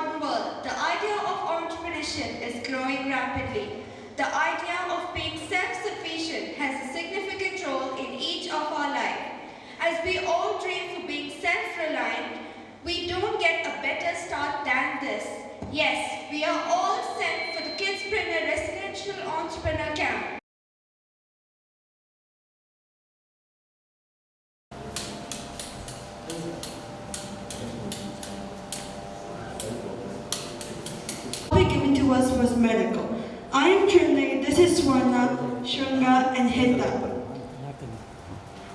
modern world, the idea of entrepreneurship is growing rapidly. The idea of being self-sufficient has a significant role in each of our lives. As we all dream for being self-reliant, we don't get a better start than this. Yes, we are all sent for the Kidspreneur Residential Entrepreneur Camp. Given to us was medical. I am Trinley, this is Swarna, Shunga, and Hita.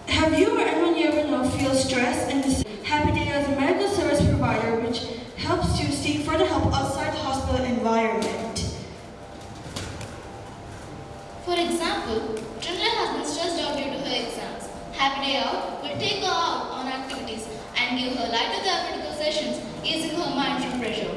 Have you or anyone you ever know feel stressed and Happy Day is a medical service provider which helps you seek further help outside the hospital environment. For example, Trinley has been stressed out due to her exams. Happy Day Out will take her out on activities and give her lighter therapeutic sessions, easing her mind from pressure.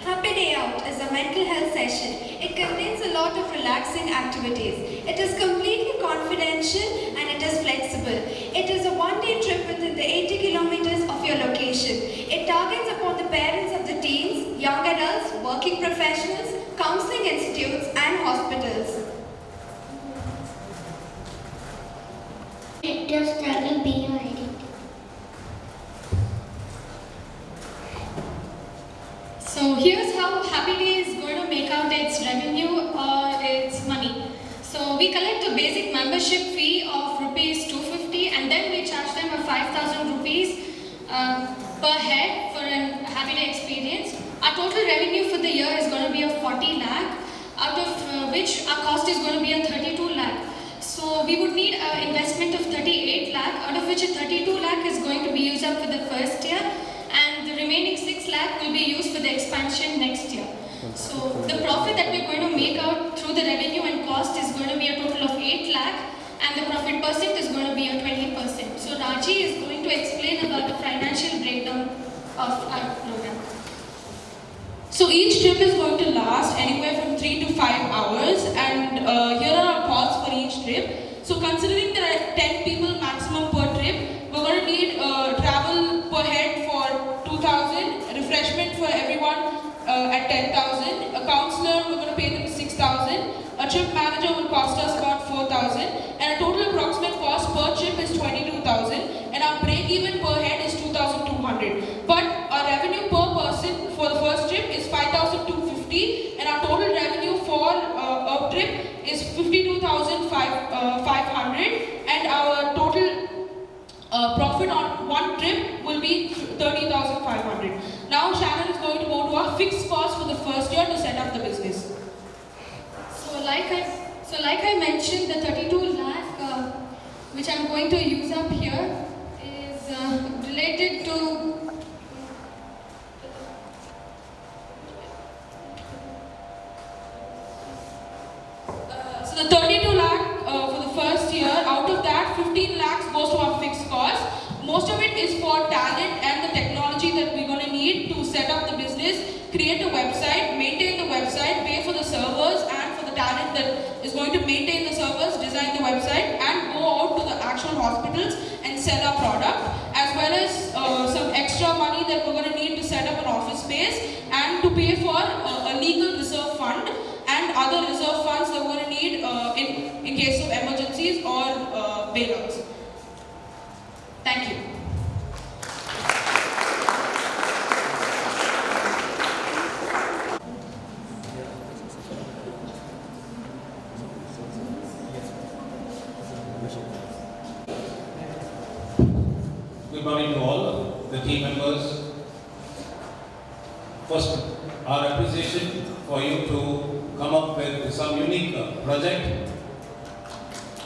Happy Day Out is a mental health session. It contains a lot of relaxing activities. It is completely confidential and it is flexible. It is a one-day trip within the 80 kilometers of your location. It targets upon the parents of the teens, young adults, working professionals, counseling institutes and hospitals. Let your struggle be your identity. So here's how Happy Day is going to make out its revenue or its money. So we collect a basic membership fee of rupees 250 and then we charge them a 5,000 rupees per head for a Happy Day experience. Our total revenue for the year is going to be a 40 lakh, out of which our cost is going to be a 32 lakh. So we would need an investment of 38 lakh, out of which a 32 lakh is going to be used up for the first year and the remaining 6 lakh will be used for the expansion next year. So the profit that we're going to make out through the revenue and cost is going to be a total of 8 lakh and the profit percent is going to be a 20%. So Raji is going to explain about the financial breakdown of our program. So each trip is going to last anywhere from 3 to 5 hours and here are our costs for each trip. So considering there are 10 people maximum per trip, we're going to need travel per head for 2,000, refreshment for everyone at 10,000, a counselor we're going to pay them 6,000, a trip manager will cost us about 4,000 and a total approximate cost per trip is 22,000 and our break even per head is 2,200. But our revenue per person for the first trip is 5,250 and our total revenue for a trip is 52,500 and our total profit on one trip will be 30,500. Now Shannon is going to go to our fixed cost for the first year to set up the business. So like I mentioned, the 32 lakh which I'm going to use up here is related to so the 32 lakh for the first year, out of that 15 lakhs goes to our fixed cost. Most of it is for talent and the technology that we're going to need to set up the business, create a website, maintain the website, pay for the servers and for the talent that is going to maintain the servers, design the website and go out to the actual hospitals and sell our product, as well as some extra money that we're going to need to set up an office space and to pay for a legal reserve fund and other reserve funds that we're going to need in case of emergencies or bailouts. Thank you. Good morning to all the team members. First, our appreciation for you to come up with some unique project.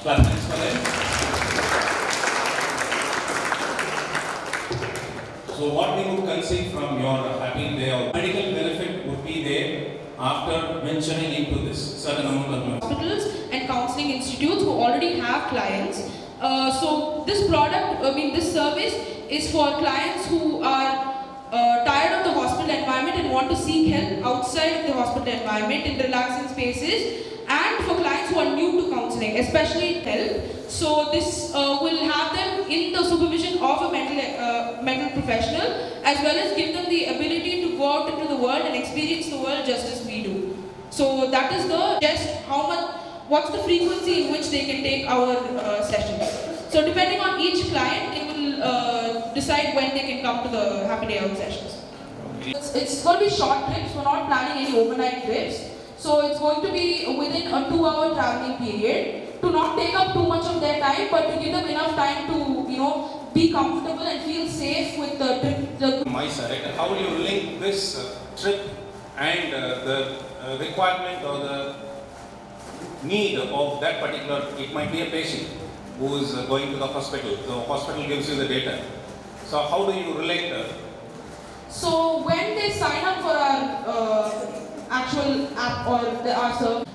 Thanks for that. So what we would conceive from your Happy Day Out, medical benefit would be there after venturing into this certain amount of money. Hospitals and counseling institutes who already have clients. So this product, this service is for clients who are tired of the hospital environment and want to seek help outside the hospital environment in relaxing spaces, and for clients clients who are new to counseling, especially health. So this will have them in the supervision of a mental professional, as well as give them the ability to go out into the world and experience the world just as we do. So that is what's the frequency in which they can take our sessions. So depending on each client, it will decide when they can come to the Happy Day Out sessions. It's going to be short trips. We're not planning any overnight trips. So it's going to be within a 2-hour traveling period to not take up too much of their time, but to give them enough time to, be comfortable and feel safe with the trip. My side, how will you link this trip and the requirement or the need of that particular, it might be a patient who is going to the hospital. The hospital gives you the data. So how do you relate So when they sign up for our actual app or our service,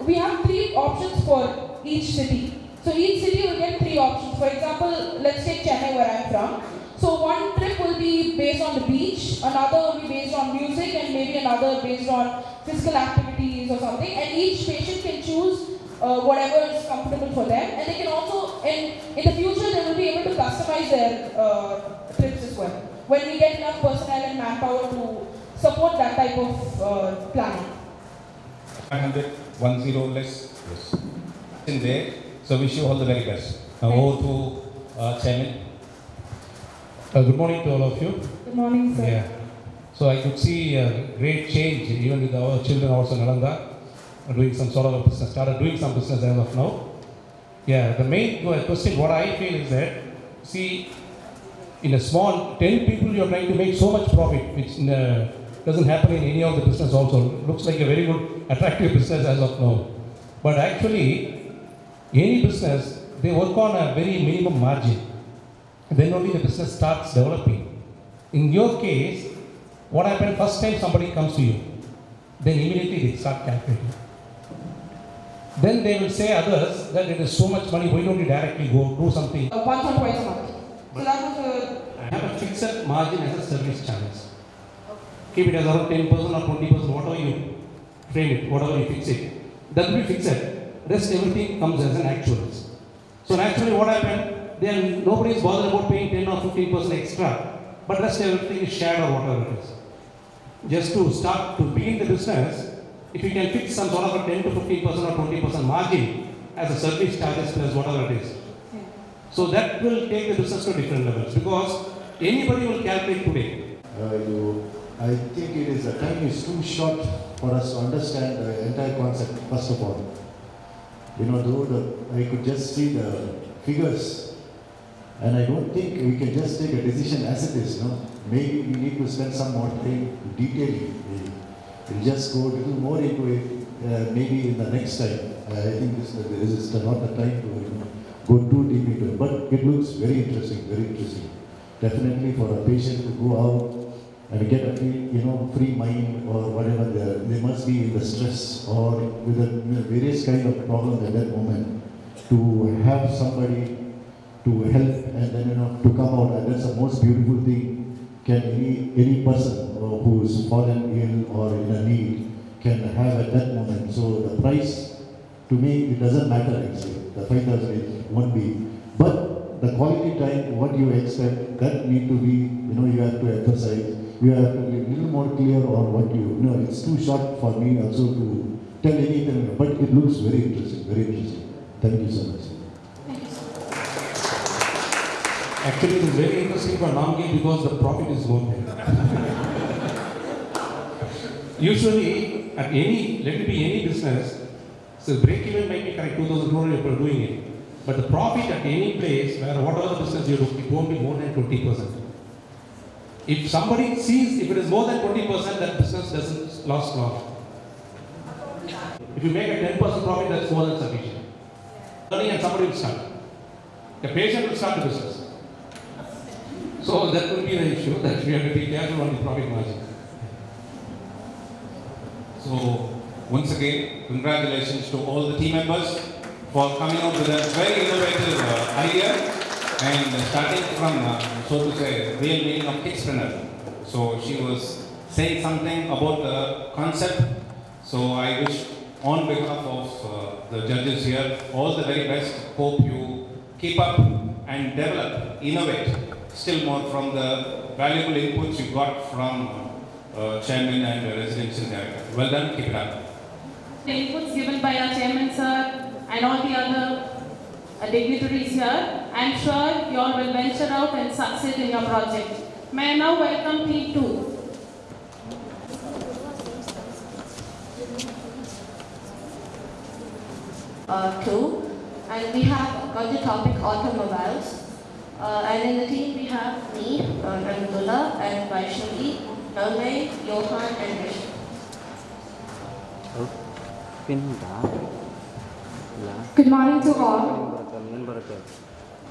we have 3 options for each city. So each city will get 3 options. For example, let's take Chennai where I'm from. So one trip will be based on the beach, another will be based on music, and maybe another based on physical activities or something. And each patient can choose whatever is comfortable for them. And they can also, in the future, they will be able to customize their trips as well, when we get enough personnel and manpower to support that type of planning. 510 less in there. So wish you all the very best. Now over to Chairman. Good morning to all of you. Good morning, sir. Yeah. So I could see a great change even with our children also in Nalanda doing some sort of a business, started doing some business as of now. Yeah, the main question what I feel is that, see, in a small 10 people you are trying to make so much profit, which doesn't happen in any of the business also. Looks like a very good, attractive business as of now. But actually, any business, they work on a very minimum margin. Then only the business starts developing. In your case, what happened first time somebody comes to you, then immediately they start calculating. Then they will say others that it is so much money, why don't you directly go do something? Once or twice a month. So that was I have a fixed margin as a service charge. Keep it as around 10% or 20%, whatever you frame it, whatever you fix it. That will be fixed. Rest everything comes as an actuals. So naturally what happened, then nobody is bothered about paying 10 or 15% extra, but rest everything is shared or whatever it is. Just to start to begin the business, if you can fix some sort of a 10 to 15% or 20% margin as a service charges plus whatever it is. So that will take the business to different levels because anybody will calculate today. I think the time is too short for us to understand the entire concept, first of all. I could just see the figures and I don't think we can just take a decision as it is. Maybe we need to spend some more time detailing. We'll just go a little more into it maybe in the next time. I think this is not the time to go too deep into it. But it looks very interesting, very interesting. Definitely for a patient to go out and get a free mind or whatever, they must be in the stress or with a various kind of problems at that moment. To have somebody to help and then to come out, and that's the most beautiful thing. Can any person who's fallen ill or in a need can have at that moment. So the price, to me, it doesn't matter actually. The 5,000 it won't be. But the quality time, what you expect, that need to be, you have to emphasize. You have to be a little more clear on what it's too short for me also to tell anything, but it looks very interesting, very interesting. Thank you so much. Actually, it is very interesting for Namgi because the profit is more there. Usually, at let it be any business, so break even might be correct, 2,000 crore if you are doing it. But the profit at any place, where whatever the business you do, it won't be more than 20%. If somebody sees, if it is more than 20%, that business doesn't last long. If you make a 10% profit, that's more than sufficient. Earning and somebody will start. A patient will start the business. So that will be the issue that we have to be careful on the profit margin. So once again, congratulations to all the team members for coming up with a very innovative idea and starting from, so to say, real meaning of Kidspreneur. So she was saying something about the concept. So I wish on behalf of the judges here, all the very best. Hope you keep up and develop, innovate still more from the valuable inputs you got from chairman and residential director. Well done, keep it up. The inputs given by our chairman sir and all the other dignitaries here, I am sure you all will venture out and succeed in your project. May I now welcome team 2. Two, and we have got the topic automobiles. And in the team we have me, Amdullah, and Vaishnavi, Nalmay, Johan, and Rishi. Good morning to all.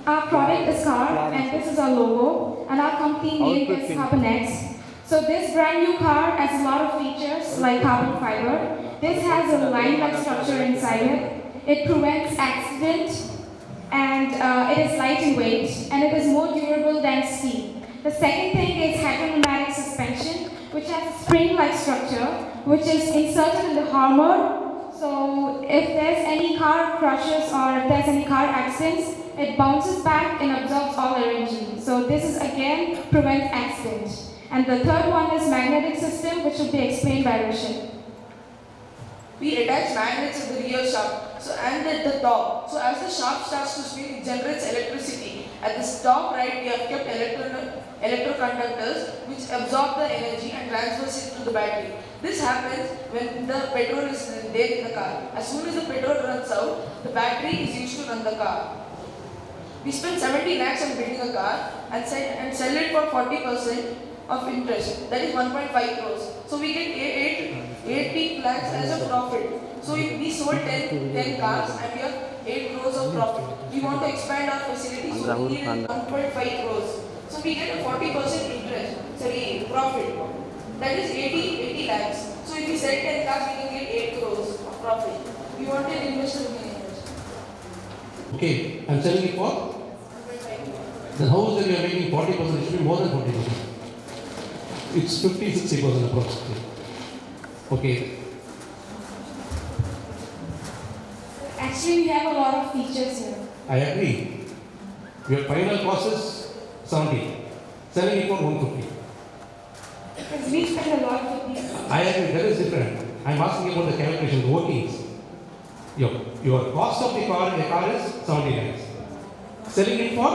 Our product is car, and this is our logo, and our company name is Carbonex. So this brand new car has a lot of features like carbon fiber. This has a line-like structure inside it. It prevents accident, and it is light in weight, and it is more durable than steel. The second thing is hydropneumatic suspension, which has a spring-like structure, which is inserted in the armor. So if there's any car crashes or if there's any car accidents, it bounces back and absorbs all energy. So this is again prevents accident. And the third one is magnetic system, which will be explained by Rishi. We attach magnets at the rear shaft, so and at the top. So as the shaft starts to spin, it generates electricity. At the top right, we have kept electroconductors which absorb the energy and transfers it to the battery. This happens when the petrol is there in the car. As soon as the petrol runs out, the battery is used to run the car. We spend 70 lakhs on building a car and sell it for 40% of interest. That is 1.5 crores. So we get 80 lakhs as a profit. So we sold 10 cars and we have 8 crores of profit. We want to expand our facility, so we need 1.5 crores. So we get a 40% profit. That is 80 lakhs. So if we sell 10 cars, we can get 8 crores of profit. We want an investor who can invest. Okay, I'm selling it for? Then how is that you are making 40%? It should be more than 40%. It's 50-60% approximately. Okay. Actually, we have a lot of features here. I agree. Your final cost is 70. Selling it for 150. Because we spend a lot for these. I agree, that is different. I'm asking about the calculation, the workings. Your cost of the car is 70 lakhs. Selling it for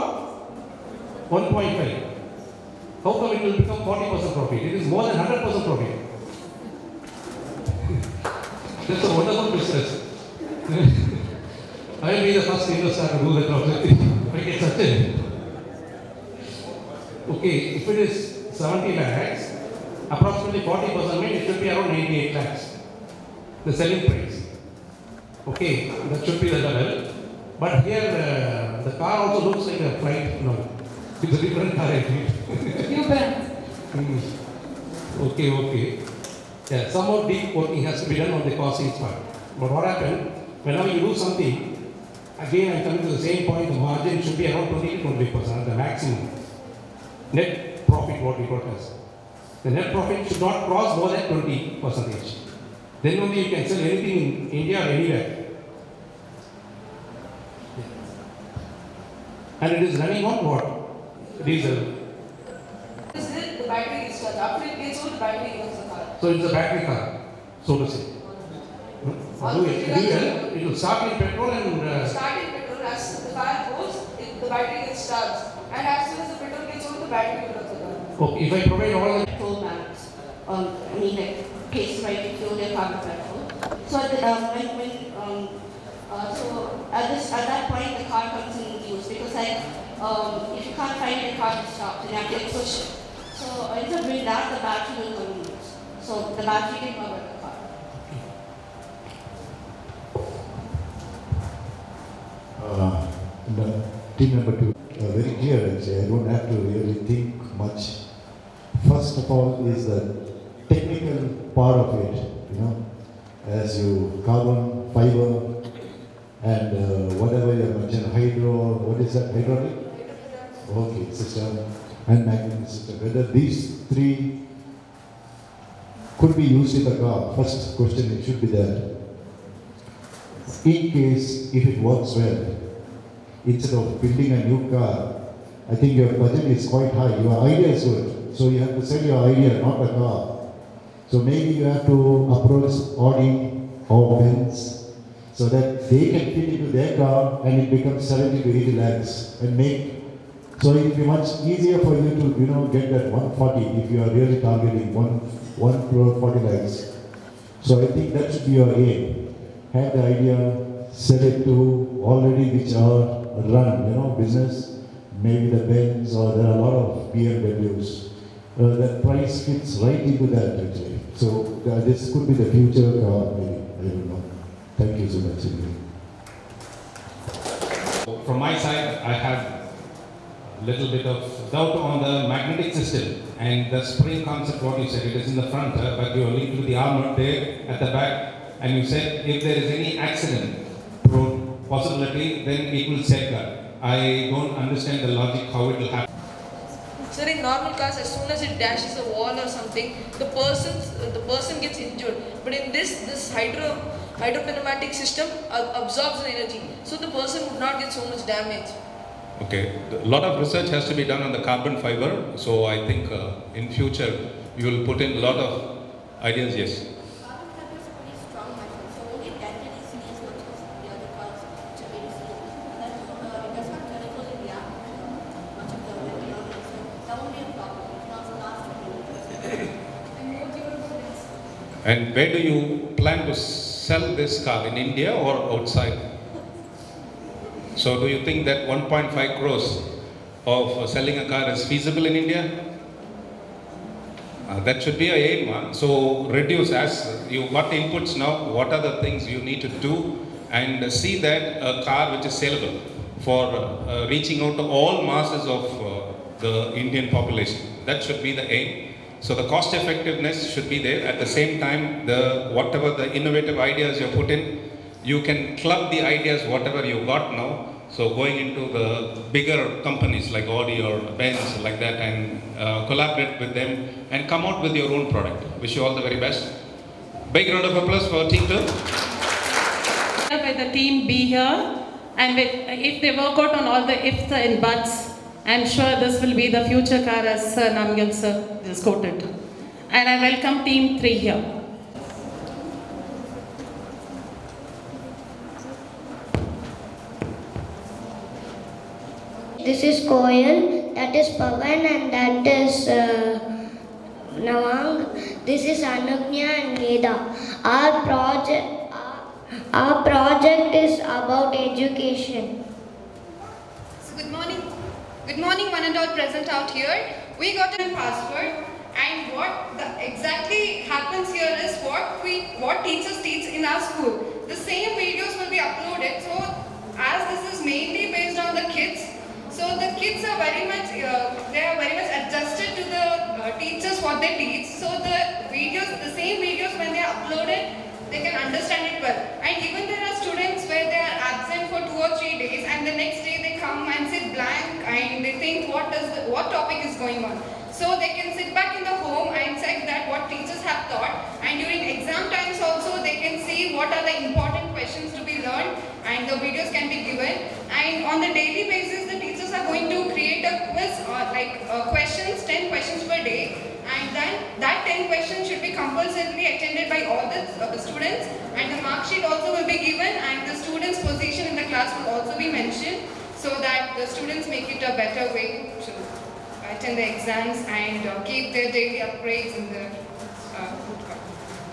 1.5. How come it will become 40% profit? It is more than 100% profit. That's a wonderful business. I will be the first investor to do that project if I get such. Okay, if it is 70 lakhs, approximately 40% means it should be around 88 lakhs. The selling price. Okay, that should be the level. But here the car also looks like a flight. No, it's a different car I think. New brand. Okay. Yeah, some more deep working has to be done on the costing part. But what happened, whenever you do something, again I'm coming to the same point, the margin should be around 20 to 20%, the maximum. Net profit, what we got as. The net profit should not cross more than 20%. Then only you can sell anything in India or anywhere. And it is running on what? Diesel. This is the battery is charged. After it gets old, the battery runs the car. So it's a battery car, so to say. It will start in petrol and... Start in petrol, as the car goes, the battery gets charged. And as soon as the petrol gets old, the battery will run the car. Okay, if I provide all the... Petrol banks, like case right to fuel their car with petrol. So at that point the car comes in use because if you can't find your car to stop, then you have to push it. So instead of doing that, the battery will come in use. So the battery can power the car. Team number 2, very clear actually. I don't have to really think much. First of all is the technical part of it, as you carbon, fiber, and whatever you mentioned, what is that, hydraulic? Okay, system and magnetic system. Whether these three could be used in the car, first question it should be there. in case if it works well, instead of building a new car, I think your budget is quite high. Your idea is good. So you have to sell your idea, not a car. So maybe you have to approach Audi or Benz so that they can fit into their car and it becomes 70 to 80 lakhs and make. So it will be much easier for you to get that 140 if you are really targeting 1 crore 40 lakhs. So I think that should be your aim. Have the idea, sell it to already which are run, business, maybe the Benz or there are a lot of BMWs. That price fits right into that actually. So this could be the future car, maybe. I don't know. Thank you so much. From my side, I have a little bit of doubt on the magnetic system and the spring concept. What you said, it is in the front, but you are linked to the armor there at the back, and you said if there is any accident possibility, then it will safeguard. I don't understand the logic how it will happen. Sir, in normal cars, as soon as it dashes a wall or something, the person gets injured. But in this hydropneumatic system absorbs the energy, so the person would not get so much damage. Okay, a lot of research has to be done on the carbon fiber. So I think in future you will put in a lot of ideas. Yes. And where do you plan to sell this car, in India or outside? So do you think that 1.5 crores of selling a car is feasible in India? That should be a aim. So reduce as you got inputs now, what are the things you need to do, and see that a car which is saleable for reaching out to all masses of the Indian population. That should be the aim. So the cost effectiveness should be there. At the same time, whatever the innovative ideas you put in, you can club the ideas whatever you got now. So going into the bigger companies like Audi or Benz like that, and collaborate with them and come out with your own product. Wish you all the very best. Big round of applause for Team 2. By the team be here, and if they work out on all the ifs and buts, I'm sure this will be the future car as Sir Namgyal sir is quoted. And I welcome Team 3 here. This is Koyal, that is Pavan, and that is Nawang. This is Anugnya and Veda. Our project is about education. So good morning. Good morning, one and all present out here. We got a password, and what exactly happens here is what teachers teach in our school. The same videos will be uploaded. So as this is mainly based on the kids, so the kids are very much adjusted to the teachers what they teach. So the same videos when they are uploaded, they can understand it well. And even there are students where they are absent for 2 or 3 days, and the next day they come and sit blank and they think what topic is going on. So they can sit back in the home and check that what teachers have taught, and during exam times also they can see what are the important questions to be learned, and the videos can be given. And on the daily basis, the teachers are going to create a quiz questions, 10 questions per day, and then that 10 questions should be compulsorily attended by all the students, and the mark sheet also will be given, and the students' position in the class will also be mentioned, so that the students make it a better way to attend the exams and keep their daily upgrades in the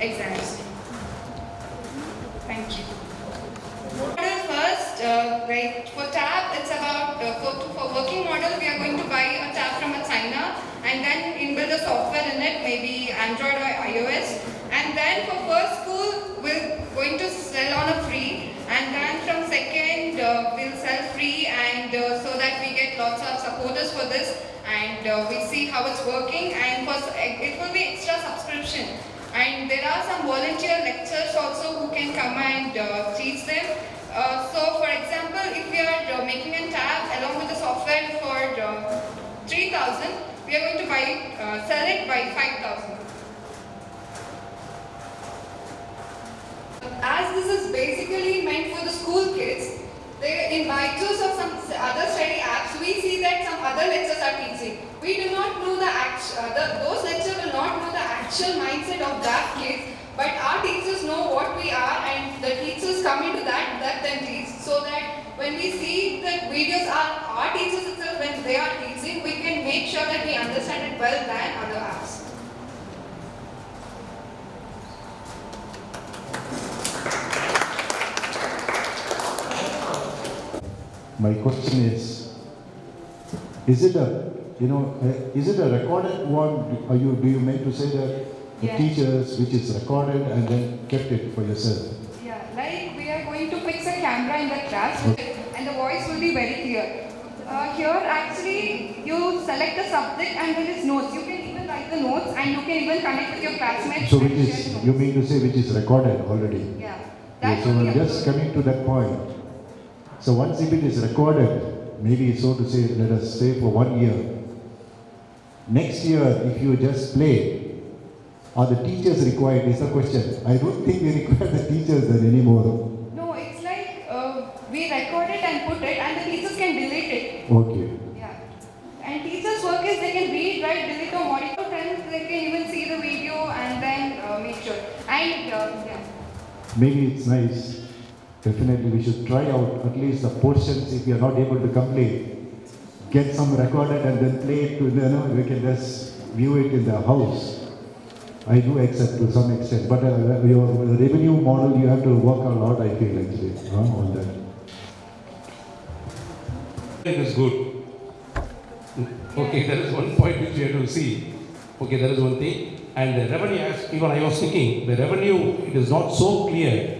exams. Thank you. First, for tab, it's about for working model, we are going to buy a tab from China and then inbuild the software in it, maybe Android or iOS. And then for first school, we're going to sell on a free, and then from second, we'll sell free, and so that we get lots of supporters for this, and we see how it's working, and it will be extra subscription. And there are some volunteer lecturers also who can come and teach them. So for example, if we are making a tab along with the software for 3,000, we are going to sell it by 5,000. As this is basically meant for the school kids, in Byju's or some other study apps, we see that some other lecturers are teaching. We do not know those lecturers will not know the actual mindset of that kids, but our teachers know what we are, and the teachers come into that then teach, so that when we see that videos are our teachers itself when they are teaching, we can make sure that we understand it well than other apps. My question is it is it a recorded one? Do you mean to say that the Yeah. teachers, which is recorded and then kept it for yourself? Yeah, like we are going to fix a camera in the class and the voice will be very clear. Here actually you select the subject and there is notes. You can even write the notes and you can even connect with your classmates. So and which share is, notes. you mean to say which is recorded already? Yeah. Yeah, so I'm just coming to that point. So once if it is recorded, maybe so to say, let us say for 1 year, next year if you just play, are the teachers required is the question. I don't think they require the teachers then anymore. No, it's like we record it and put it and the teachers can delete it. Okay. Yeah. And teachers' work is they can read, write, delete or modify, then they can even see the video and then make sure. And yeah. Maybe it's nice. Definitely we should try out at least the portions if we are not able to complete. Get some recorded and then play it to, we can just view it in the house. I do accept to some extent, but your revenue model you have to work a lot, I feel actually, on that. It is good. Okay, there is one point which you have to see. Okay, there is one thing. And the revenue, as even I was thinking, the revenue, it is not so clear.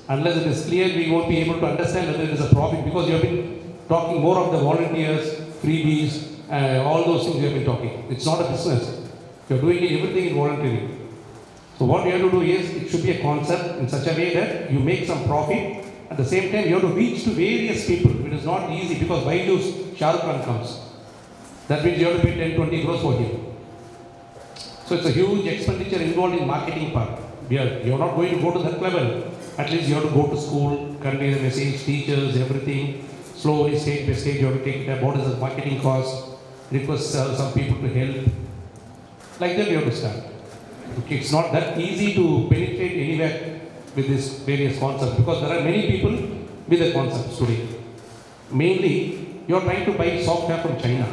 Unless it is clear, we won't be able to understand whether it is a profit, because you have been talking more of the volunteers, freebies, all those things you have been talking. It's not a business. You are doing everything in voluntary. So what you have to do is, it should be a concept in such a way that you make some profit. At the same time, you have to reach to various people. It is not easy because why do Shah Rukh Khan comes? That means you have to pay 10-20 crores for him. So it's a huge expenditure involved in marketing part. You're not going to go to that level. At least you have to go to school, convey the message, teachers, everything. Slowly, stage by stage, you have to take it up. What is the marketing cost? Request some people to help. Like that you have to start. Okay, it's not that easy to penetrate anywhere with these various concepts, because there are many people with the concepts today. Mainly, you are trying to buy software from China.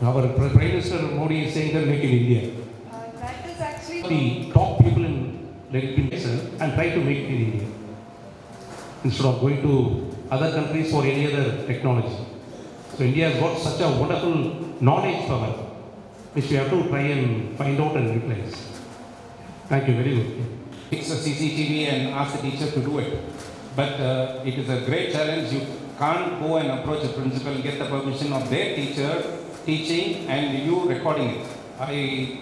Our Prime Minister Modi is saying that make in India. That is actually The top people in and try to make it in India instead of going to other countries for any other technology. So India has got such a wonderful knowledge power, which we have to try and find out and replace. Thank you, very good. Fix a CCTV and ask the teacher to do it. But it is a great challenge. You can't go and approach a principal and get the permission of their teacher teaching and you recording it.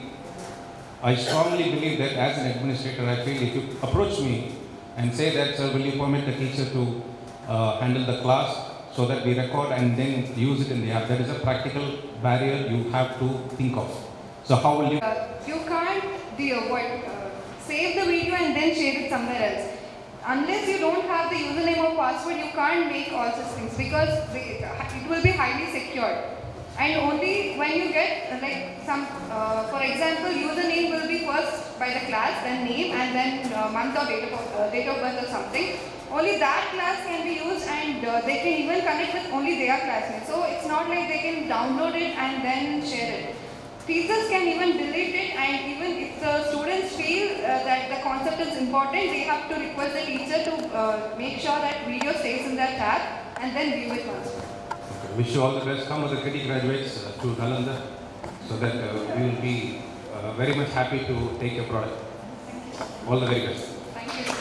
I strongly believe that as an administrator, I feel if you approach me and say that, sir, will you permit the teacher to handle the class so that we record and then use it in the app? That is a practical barrier you have to think of. So how will you? You can't save the video and then share it somewhere else. Unless you don't have the username or password, you can't make all such things because it will be highly secured. And only when you get for example, username will be first by the class, then name, and then month or date of birth or something. Only that class can be used, and they can even connect with only their classmates. So it's not like they can download it and then share it. Teachers can even delete it, and even if the students feel that the concept is important, they have to request the teacher to make sure that video stays in their tab and then view it once. Wish you all the best. Come with the Kiddy graduates to Nalanda so that we will be very much happy to take your product. All the very best. Thank you.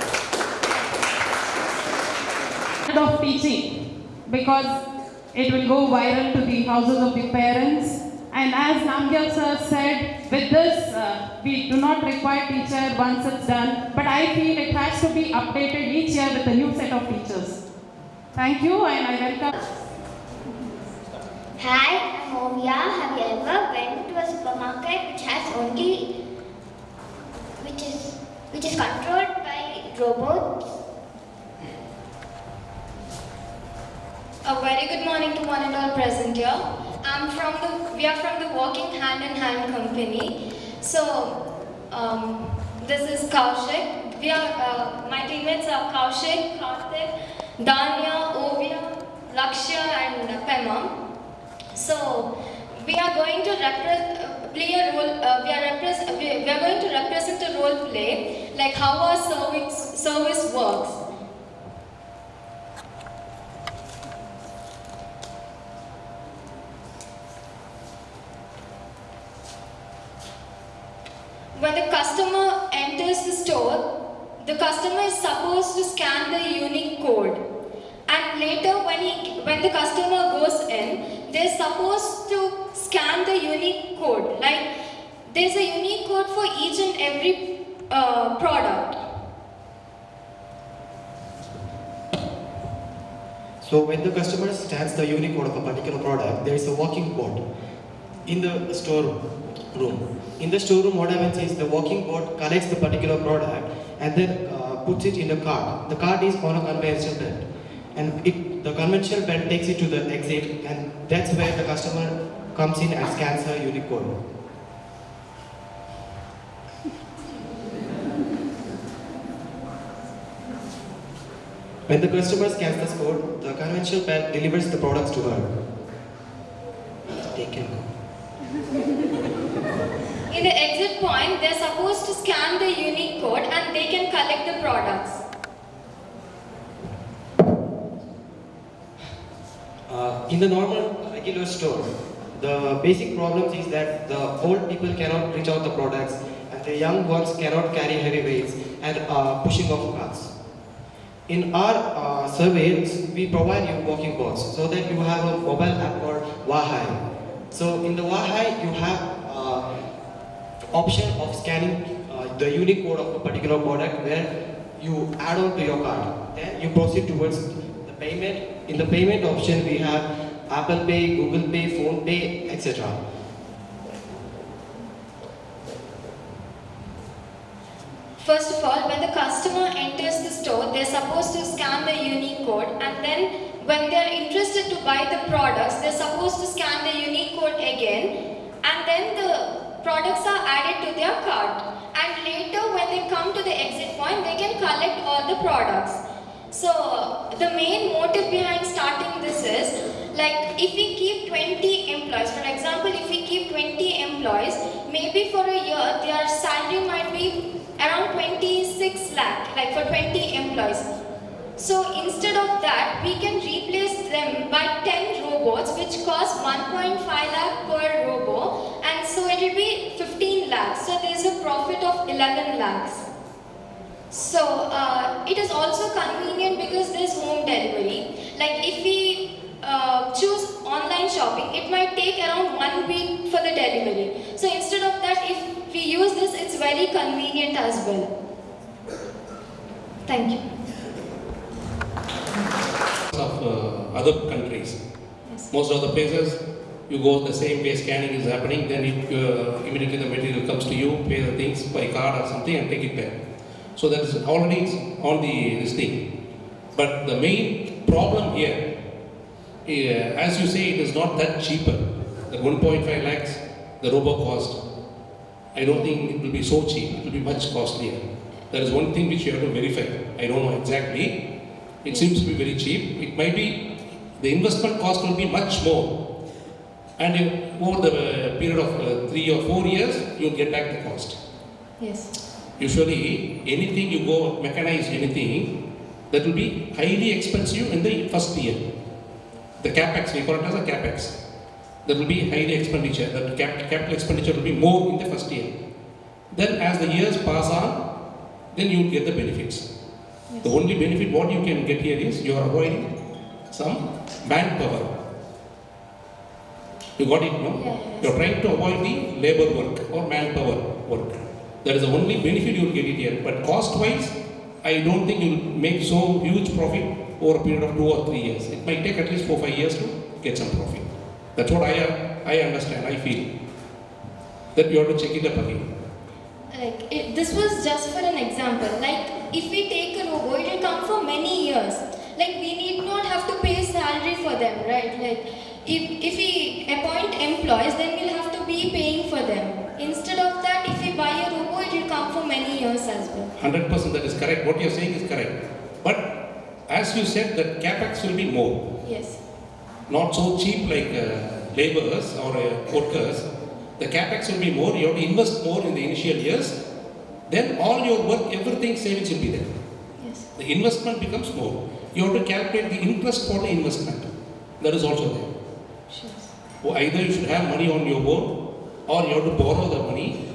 Of teaching, because it will go viral to the houses of the parents. And as Namgyal sir said, with this, we do not require teacher once it's done, but I feel it has to be updated each year with a new set of teachers. Thank you, and I welcome. Hi, I'm Ovia. Have you ever went to a supermarket which has only, which is controlled by robots? A very good morning to one and all present here. We are from the Walking Hand in Hand company. So, this is Kaushik. My teammates are Kaushik, Karthik, Danya, Ovia, Lakshya and Pema. So, we are going to play a role. We are going to represent a role play, like how our service works. When the customer enters the store, the customer is supposed to scan the unique code. And later when the customer goes in, they're supposed to scan the unique code. Like there's a unique code for each and every product. So when the customer scans the unique code of a particular product, there is a walking code in the store room. In the storeroom, what happens is the walking board collects the particular product and then puts it in a cart. The cart is on a conveyor belt, and the conventional belt takes it to the exit, and that's where the customer comes in and scans her unique code. When the customer scans this code, the conventional belt delivers the products to her. They can go. In the exit point, they're supposed to scan the unique code and they can collect the products. In the normal regular store, the basic problem is that the old people cannot reach out the products and the young ones cannot carry heavy weights and pushing off carts. In our surveys, we provide you walking boards so that you have a mobile app called Wahai. So in the Wahai, you have option of scanning the unique code of a particular product where you add on to your card. Then you proceed towards the payment. In the payment option, we have Apple Pay, Google Pay, Phone Pay, etc. First of all, when the customer enters the store, they're supposed to scan the unique code, and then when they're interested to buy the products, they're supposed to scan the unique code again, and then the products are added to their cart. And later when they come to the exit point, they can collect all the products. So the main motive behind starting this is, like if we keep 20 employees, for example, if we keep 20 employees, maybe for a year their salary might be around 26 lakh, like for 20 employees. So instead of that, we can replace them by 10 robots, which cost 1.5 lakh per robo, and so it will be 15 lakhs. So there is a profit of 11 lakhs. So it is also convenient because there is home delivery. Like if we choose online shopping, it might take around 1 week for the delivery. So instead of that, if we use this, it's very convenient as well. Thank you. Of other countries. Yes. Most of the places you go the same way scanning is happening, then immediately the material comes to you, pay the things by card or something and take it back. So that is already on this thing. But the main problem here, as you say, it is not that cheaper. The 1.5 lakhs, the robo cost, I don't think it will be so cheap. It will be much costlier. That is one thing which you have to verify. I don't know exactly. It seems to be very cheap. It might be, the investment cost will be much more. And over the period of 3 or 4 years, you will get back the cost. Yes. Usually, anything you go mechanize anything, that will be highly expensive in the first year. The capex, we call it as a capex. That will be highly expenditure. The capital expenditure will be more in the first year. Then as the years pass on, then you will get the benefits. Yes. The only benefit what you can get here is you are avoiding some manpower. You got it, no? Yes. You are trying to avoid the labor work or manpower work. That is the only benefit you will get it here. But cost-wise, I don't think you will make so huge profit over a period of 2 or 3 years. It might take at least 4 or 5 years to get some profit. That's what I understand, I feel. That you have to check it up again. This was just for an example. Like if we take a robo, it will come for many years. Like we need not have to pay salary for them, right? Like, if we appoint employees, then we'll have to be paying for them. Instead of that, if we buy a robot, it will come for many years as well. 100% that is correct. What you are saying is correct. But as you said, that capex will be more. Yes. Not so cheap like laborers or workers. The capex will be more. You have to invest more in the initial years. Then all your work, everything savings will be there. Yes. The investment becomes more. You have to calculate the interest for the investment. That is also there. Sure. Either you should have money on your own, or you have to borrow the money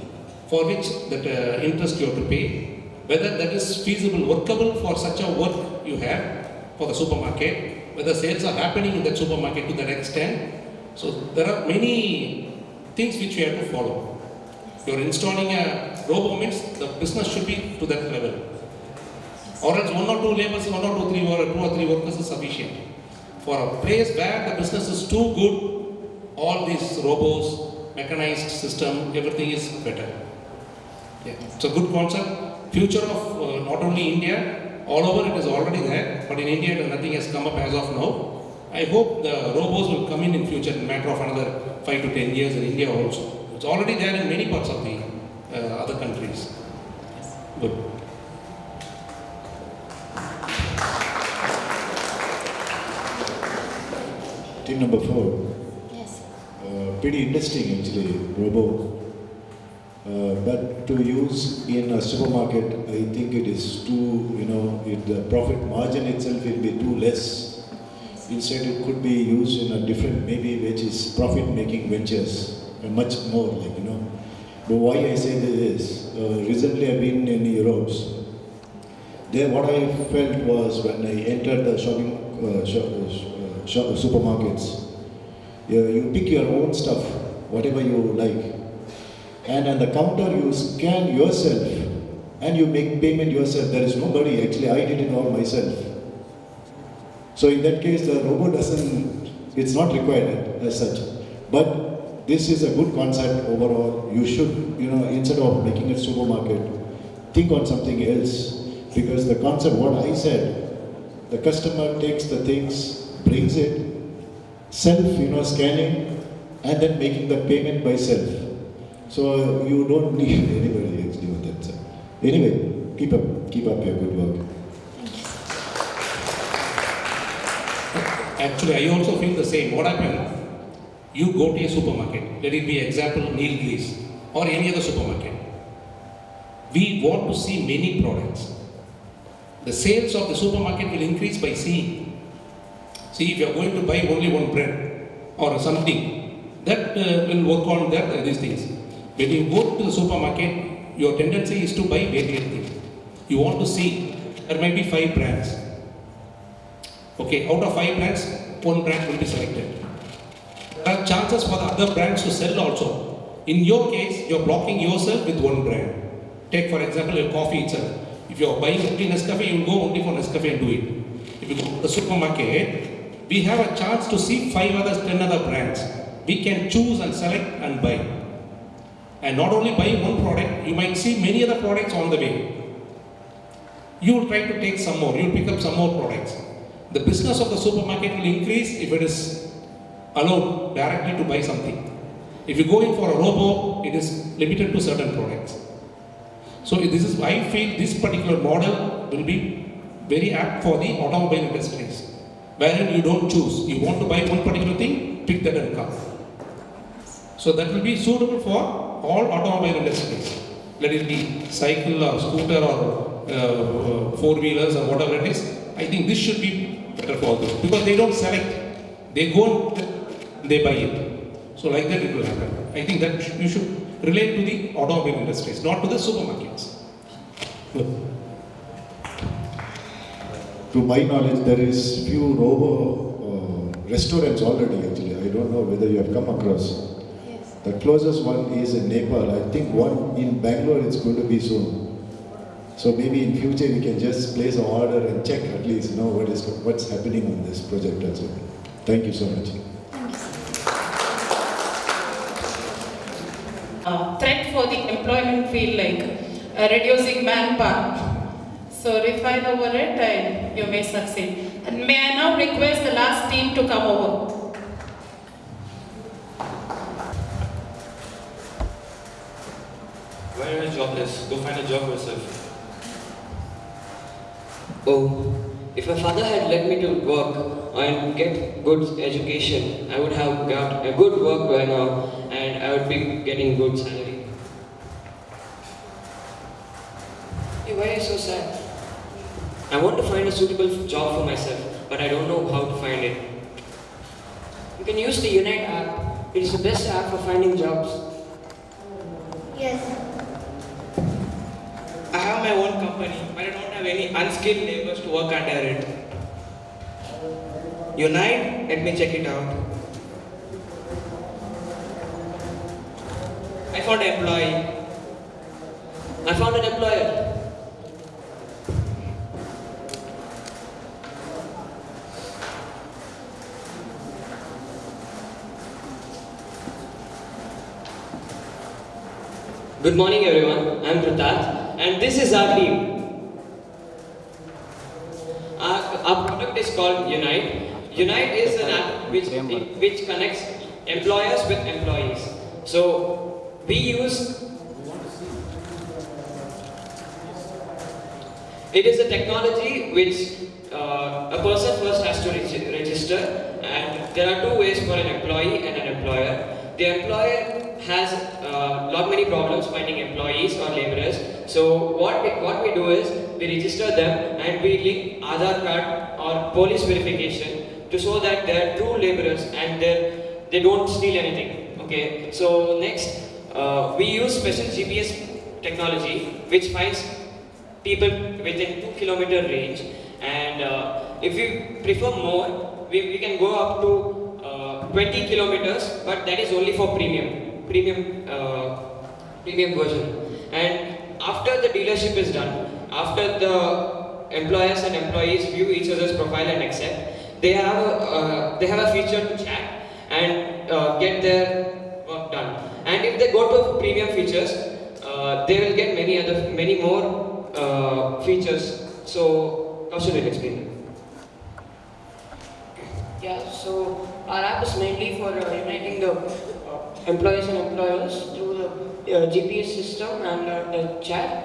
for which that interest you have to pay. Whether that is feasible, workable for such a work you have for the supermarket, whether sales are happening in that supermarket to that extent. So there are many things which you have to follow. You are installing a robo means the business should be to that level. Or else one or two laborers, two or three workers is sufficient. For a place where the business is too good, all these robots, mechanized system, everything is better. Yeah. It's a good concept. Future of not only India, all over it is already there, but in India nothing has come up as of now. I hope the robots will come in future in a matter of another 5 to 10 years in India also. It's already there in many parts of the other countries. Good. Team number 4. Yes. Pretty interesting actually, robo. But to use in a supermarket, I think it is too, the profit margin itself will be too less. Instead, it could be used in a different, maybe which is profit-making ventures, much more But why I say this is, recently I've been in Europe. There, what I felt was when I entered the supermarkets, you pick your own stuff, whatever you like. And on the counter, you scan yourself and you make payment yourself. There is nobody, actually, I did it all myself. So in that case, the robot it's not required as such. But this is a good concept overall. You should, instead of making a supermarket, think on something else. Because the concept, what I said, the customer takes the things, brings it, scanning, and then making the payment by self. So you don't need anybody actually with that. Anyway, keep up your good work. Actually, I also feel the same. What happened? You go to a supermarket, let it be example Neil Glees or any other supermarket. We want to see many products. The sales of the supermarket will increase by seeing. See, if you are going to buy only one bread or something, that will work on these things. When you go to the supermarket, your tendency is to buy various things. You want to see, there might be 5 brands. Okay, out of 5 brands, 1 brand will be selected. There are chances for the other brands to sell also. In your case, you are blocking yourself with 1 brand. Take for example your coffee itself. If you are buying only Nescafe, you will go only for Nescafe and do it. If you go to the supermarket, we have a chance to see 5 others, 10 other brands. We can choose and select and buy. And not only buy one product, you might see many other products on the way. You will try to take some more, you will pick up some more products. The business of the supermarket will increase if it is allowed directly to buy something. If you go in for a robo, it is limited to certain products. So I feel this particular model will be very apt for the automobile industries, wherein you don't choose. You want to buy one particular thing, pick that and come. So that will be suitable for all automobile industries. Let it be cycle or scooter or 4-wheelers or whatever it is. I think this should be better for them because they don't select. They go and they buy it. So like that it will happen. I think that you should relate to the automobile industries, not to the supermarkets. Good. To my knowledge, there is few robo restaurants already actually. I don't know whether you have come across. Yes. The closest one is in Nepal. I think one in Bangalore is going to be soon. So maybe in future we can just place an order and check at least what's happening on this project also. Thank you so much. Threat for the employment field like reducing manpower. So refine over it and you may succeed. And may I now request the last team to come over. Why are you jobless? Go find a job yourself. Oh, if my father had let me to work and get good education, I would have got a good work by now and I would be getting good salary. Hey, why are you so sad? I want to find a suitable job for myself, but I don't know how to find it. You can use the Unite app. It is the best app for finding jobs. Yes. I have my own company, but I don't have any unskilled laborers to work under it. Unite, let me check it out. I found an employee. I found an employer. Good morning everyone, I am Pratat and this is our team. Our product is called Unite. Unite is an app which connects employers with employees. So we use, it is a technology which a person first has to register, and there are two ways for an employee and an employer. The employer has lot many problems finding employees or laborers. So what we do is we register them and we link Aadhaar card or police verification to show that they are true laborers and they don't steal anything. Okay. So next we use special GPS technology which finds people within 2-kilometer range, and if we prefer more, we can go up to 20 kilometers, but that is only for premium version. And after the dealership is done, after the employers and employees view each other's profile and accept, they have a feature to chat and get their work done. And if they go to premium features, they will get many more features. So Kaushal will explain. Yeah, so our app is mainly for uniting the employees and employers through the GPS system and the chat.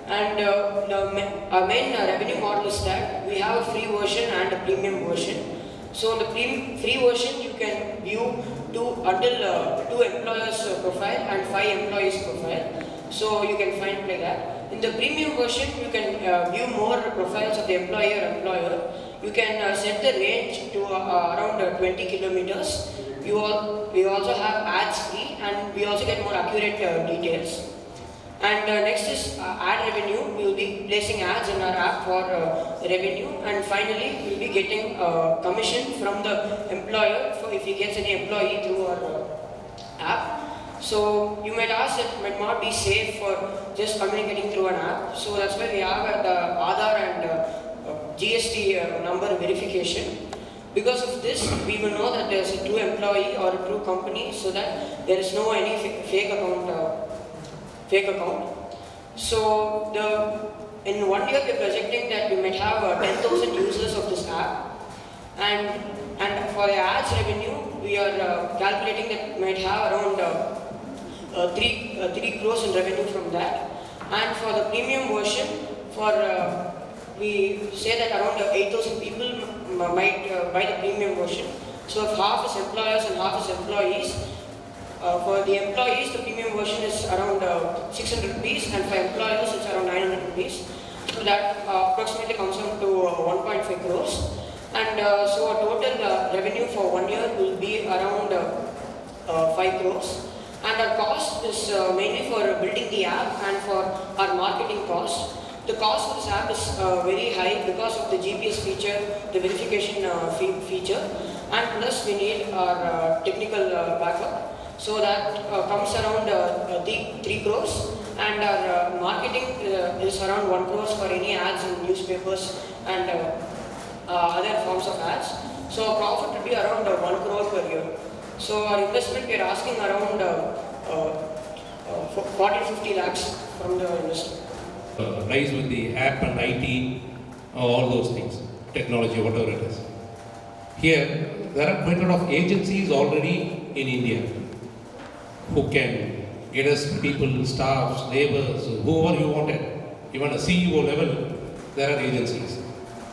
And our main revenue model is that we have a free version and a premium version. So in the free version you can view until 2 employers profile and 5 employees profile. So you can find like that. In the premium version you can view more profiles of the employer or employer. You can set the range to around 20 kilometers. We also have ads free, and we also get more accurate details. And next is ad revenue. We will be placing ads in our app for revenue, and finally we will be getting commission from the employer if he gets any employee through our app. So you might ask, it might not be safe for just communicating through an app. So that's why we have the Aadhaar and GST number verification. Because of this, we will know that there is a true employee or a true company, so that there is no any fake account. So in 1 year we are projecting that we might have 10,000 users of this app, and for the ads revenue we are calculating that we might have around 3 crores in revenue from that. And for the premium version, we say that around 8,000 people might buy the premium version. So if half is employers and half is employees, for the employees the premium version is around 600 rupees, and for employers it's around 900 rupees. So that approximately comes down to 1.5 crores. And so our total revenue for 1 year will be around 5 crores. And our cost is mainly for building the app and for our marketing cost. The cost of this app is very high because of the GPS feature, the verification feature, and plus we need our technical backup. So that comes around 3 crores, and our marketing is around 1 crores for any ads in newspapers and other forms of ads. So our profit will be around 1 crore per year. So our investment, we are asking around 40-50 lakhs from the investor. Rise with the app and IT, all those things. technology, whatever it is. Here, there are quite a lot of agencies already in India who can get us people, staffs, laborers, whoever you wanted, even a CEO level, there are agencies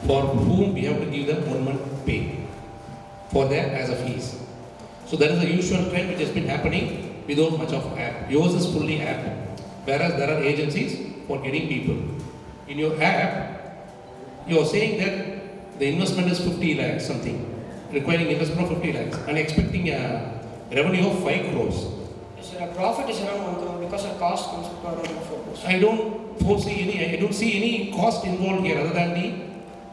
for whom we have to give them 1 month pay for that as a fees. So that is the usual trend which has been happening without much of app. Yours is fully app, whereas there are agencies for getting people. In your app, you are saying that the investment is 50 lakhs something, requiring investment of 50 lakhs and expecting a revenue of 5 crores. Yes, sir, our profit is around 1 crore because our cost comes to around 4 crores. I don't see any cost involved here other than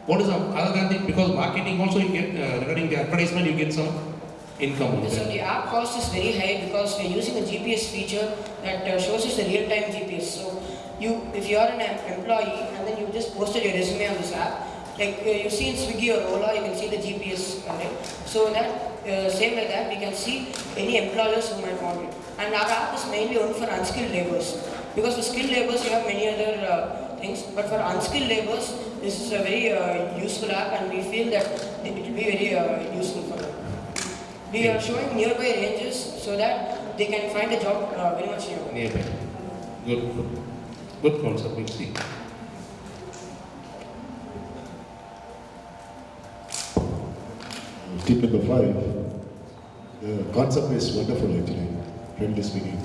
because marketing also you get, regarding the advertisement you get some income. Yes, sir, the app cost is very high because we are using a GPS feature that shows us the real-time GPS. So if you are an employee and then you just posted your resume on this app, like you see in Swiggy or Ola, you can see the GPS, right? So that same like that, we can see any employers who might want it. And our app is mainly only for unskilled laborers. Because for skilled laborers, you have many other things. But for unskilled laborers, this is a very useful app, and we feel that it will be very useful for them. We are showing nearby ranges so that they can find a job very much nearby. Good concept, we'll see. Tip number 5. The concept is wonderful actually, frankly speaking.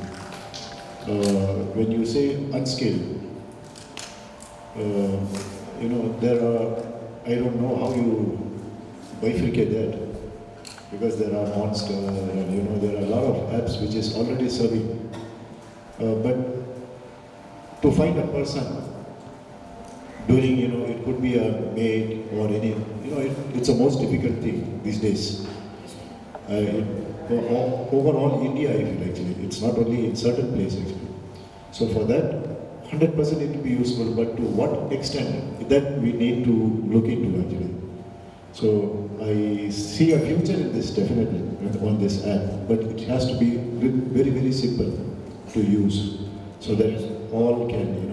When you say unskilled, there are, I don't know how you bifurcate that, because there are Monster, there are a lot of apps which is already serving. But to find a person doing, it could be a maid or any, it's the most difficult thing these days. Overall India, I feel actually, it's not only in certain places actually. So for that, 100% it will be useful, but to what extent, that we need to look into actually. So I see a future in this definitely, on this app, but it has to be very, very simple to use, so that all can,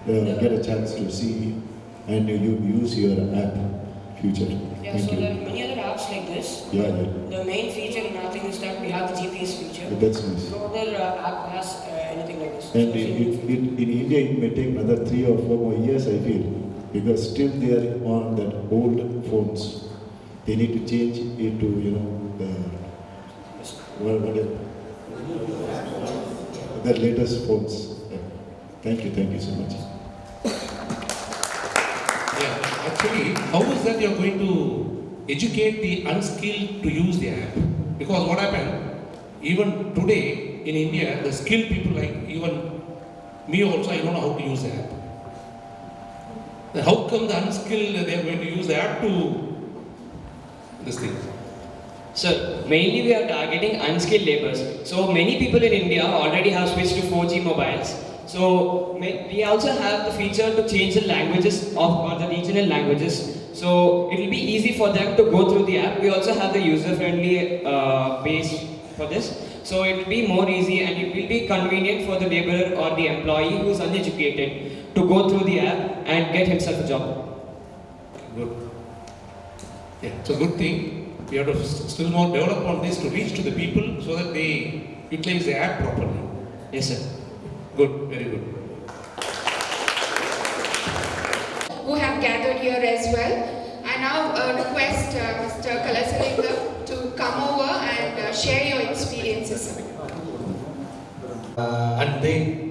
get a chance to see and you use your app future. Yeah, so there are many other apps like this. Yeah. The main feature in our thing is that we have the GPS feature. That's nice. No other app has anything like this. And in India, it may take another 3 or 4 more years, I feel, because still they are on that old phones. They need to change into, the latest phones. Yeah. Thank you so much. Yeah, actually, how is that you are going to educate the unskilled to use the app? Because what happened, even today in India, the skilled people like even me also, I don't know how to use the app. Then how come the unskilled, they are going to use the app to this thing? Sir, mainly we are targeting unskilled laborers. So many people in India already have switched to 4G mobiles. So we also have the feature to change the languages or the regional languages. So it will be easy for them to go through the app. We also have the user-friendly base for this. So it will be more easy and it will be convenient for the laborer or the employee who is uneducated to go through the app and get himself a job. Good. Yeah, it's a good thing. We have to still more develop on this to reach to the people so that they utilize the app properly. Yes, sir. Good, very good. Who have gathered here as well. I now request Mr. Kalasalingam to come over and share your experiences. And they,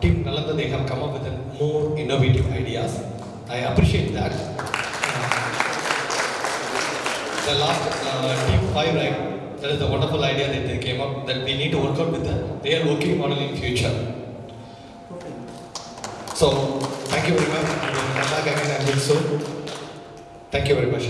Team Nalanda, they have come up with more innovative ideas. I appreciate that. The last Team 5, right? That is a wonderful idea that they came up that we need to work out with their working model in future. So, thank you very much. I will come back again and do so. Thank you very much.